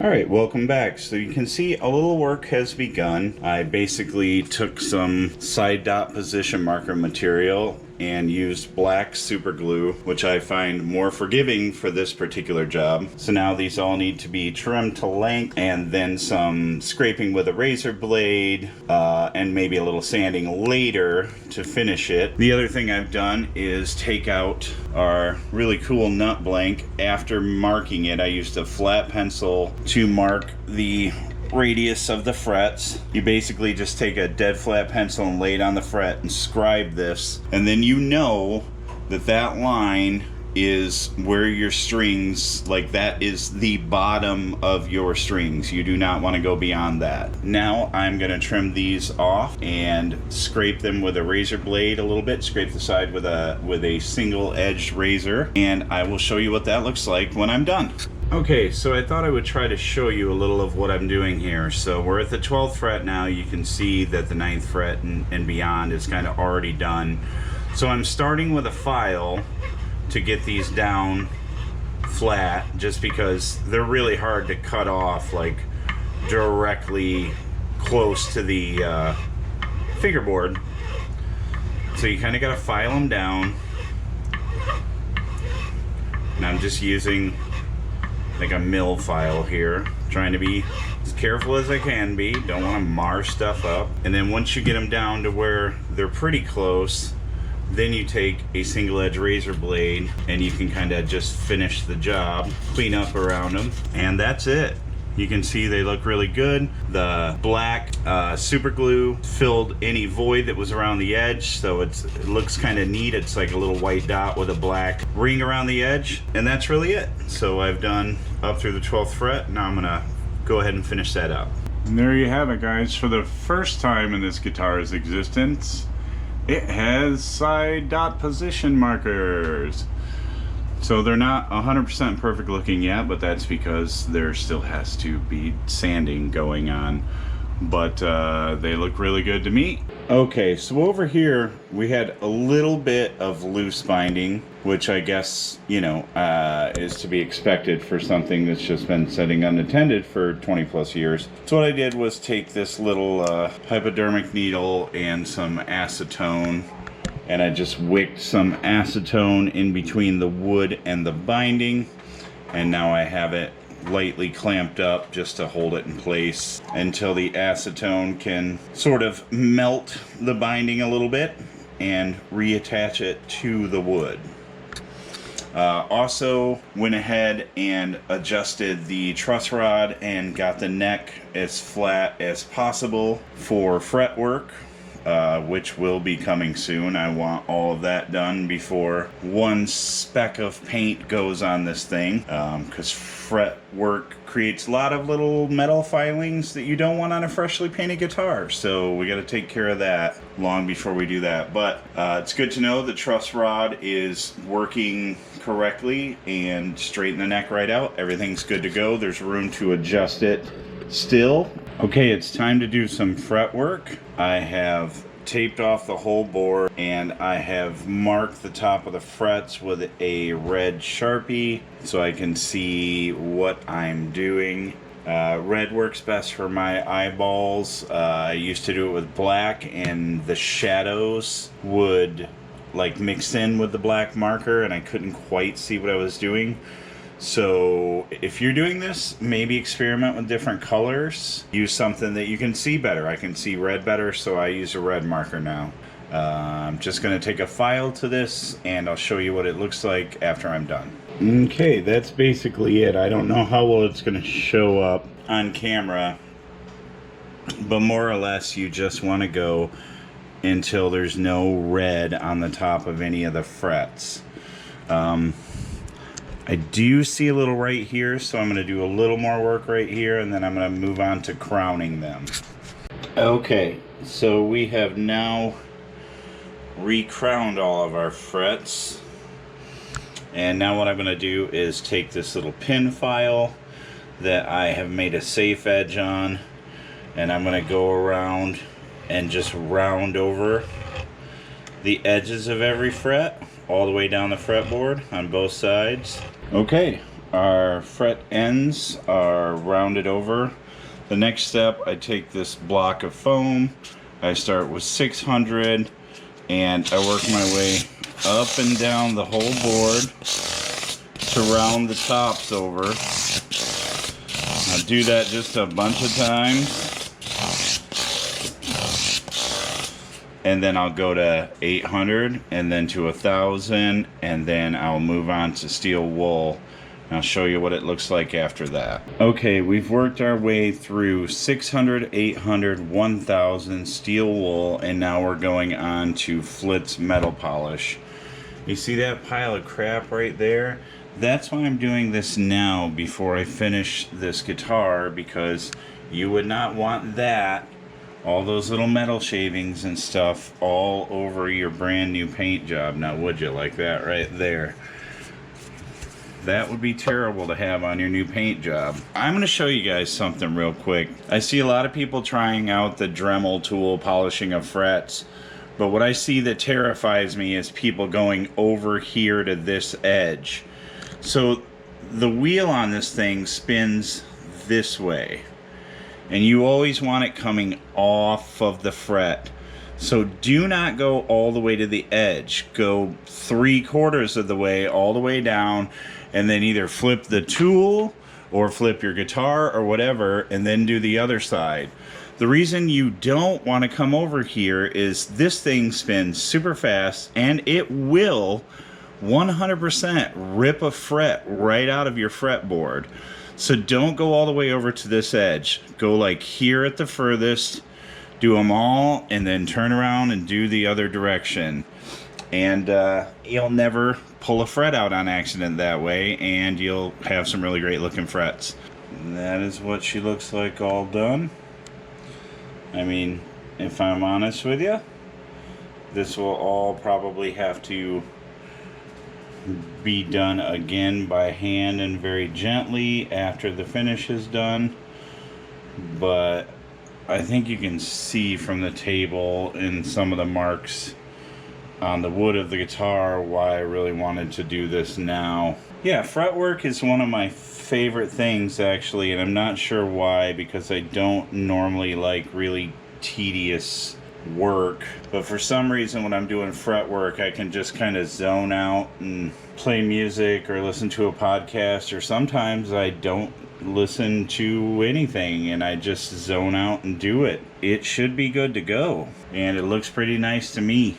Alright, welcome back. So you can see a little work has begun. I basically took some side dot position marker material and used black super glue, which I find more forgiving for this particular job. So now these all need to be trimmed to length, and then some scraping with a razor blade, and maybe a little sanding later to finish it. The other thing I've done is take out our really cool nut blank. After marking it, I used a flat pencil to mark the radius of the frets. You basically just take a dead flat pencil and lay it on the fret and scribe this, and then you know that that line is where your strings, like that is the bottom of your strings. You do not want to go beyond that. Now I'm going to trim these off and scrape them with a razor blade a little bit, scrape the side with a single edged razor, and I will show you what that looks like when I'm done. Okay, so I thought I would try to show you a little of what I'm doing here. So we're at the 12th fret now. You can see that the 9th fret and beyond is kind of already done. So I'm starting with a file to get these down flat, just because they're really hard to cut off like directly close to the fingerboard. So you kind of got to file them down. And I'm just using like a mill file here, trying to be as careful as I can be. Don't want to mar stuff up. And then once you get them down to where they're pretty close, then you take a single edge razor blade and you can kind of just finish the job, clean up around them, and that's it. You can see they look really good. The black super glue filled any void that was around the edge, so it looks kind of neat. It's like a little white dot with a black ring around the edge, and that's really it. So I've done up through the 12th fret. Now I'm gonna go ahead and finish that up. And there you have it, guys. For the first time in this guitar's existence, it has side dot position markers. So they're not 100% perfect looking yet, but that's because there still has to be sanding going on. But they look really good to me. Okay, so over here we had a little bit of loose binding, which I guess, you know, is to be expected for something that's just been sitting unattended for 20 plus years. So what I did was take this little hypodermic needle and some acetone, and I just wicked some acetone in between the wood and the binding, and now I have it lightly clamped up just to hold it in place until the acetone can sort of melt the binding a little bit and reattach it to the wood. Also went ahead and adjusted the truss rod and got the neck as flat as possible for fretwork, which will be coming soon. I want all of that done before one speck of paint goes on this thing, because fretwork creates a lot of little metal filings that you don't want on a freshly painted guitar. So we got to take care of that long before we do that. But it's good to know the truss rod is working correctly and straighten the neck right out. Everything's good to go. There's room to adjust it still. Okay, it's time to do some fretwork. I have taped off the whole board, and I have marked the top of the frets with a red Sharpie so I can see what I'm doing. Red works best for my eyeballs. I used to do it with black, and the shadows would like mix in with the black marker, and I couldn't quite see what I was doing. So if you're doing this, maybe experiment with different colors. Use something that you can see better. I can see red better, so I use a red marker now. I'm just going to take a file to this, and I'll show you what it looks like after I'm done. Okay, that's basically it. I don't know how well it's going to show up on camera, but more or less you just want to go until there's no red on the top of any of the frets. I do see a little right here, so I'm going to do a little more work right here, and then I'm going to move on to crowning them. Okay, so we have now re-crowned all of our frets, and now what I'm going to do is take this little pin file that I have made a safe edge on, and I'm going to go around and just round over the edges of every fret all the way down the fretboard on both sides. Okay, Our fret ends are rounded over. The next step, I take this block of foam, I start with 600, and I work my way up and down the whole board to round the tops over. I'll do that just a bunch of times. And then I'll go to 800 and then to 1,000, and then I'll move on to steel wool. I'll show you what it looks like after that. Okay, we've worked our way through 600, 800, 1,000 steel wool, and now we're going on to Flitz metal polish. You see that pile of crap right there? That's why I'm doing this now before I finish this guitar, because you would not want that, all those little metal shavings and stuff, all over your brand new paint job. Now would you? Like that right there. That would be terrible to have on your new paint job. I'm going to show you guys something real quick. I see a lot of people trying out the Dremel tool polishing of frets, but what I see that terrifies me is people going over here to this edge. So the wheel on this thing spins this way, and you always want it coming off of the fret. So do not go all the way to the edge. Go 3/4 of the way, all the way down, and then either flip the tool or flip your guitar or whatever, and then do the other side. The reason you don't want to come over here is this thing spins super fast, and it will 100% rip a fret right out of your fretboard. So don't go all the way over to this edge. Go like here at the furthest, do them all, and then turn around and do the other direction. And you'll never pull a fret out on accident that way, and you'll have some really great looking frets. And that is what she looks like all done. I mean, if I'm honest with you, this will all probably have to be done again by hand and very gently after the finish is done. But I think you can see from the table and some of the marks on the wood of the guitar why I really wanted to do this now. Yeah, fretwork is one of my favorite things actually, and I'm not sure why, because I don't normally like really tedious work, but for some reason when I'm doing fretwork I can just kind of zone out and play music or listen to a podcast, or sometimes I don't listen to anything and I just zone out and do it. It should be good to go, and it looks pretty nice to me.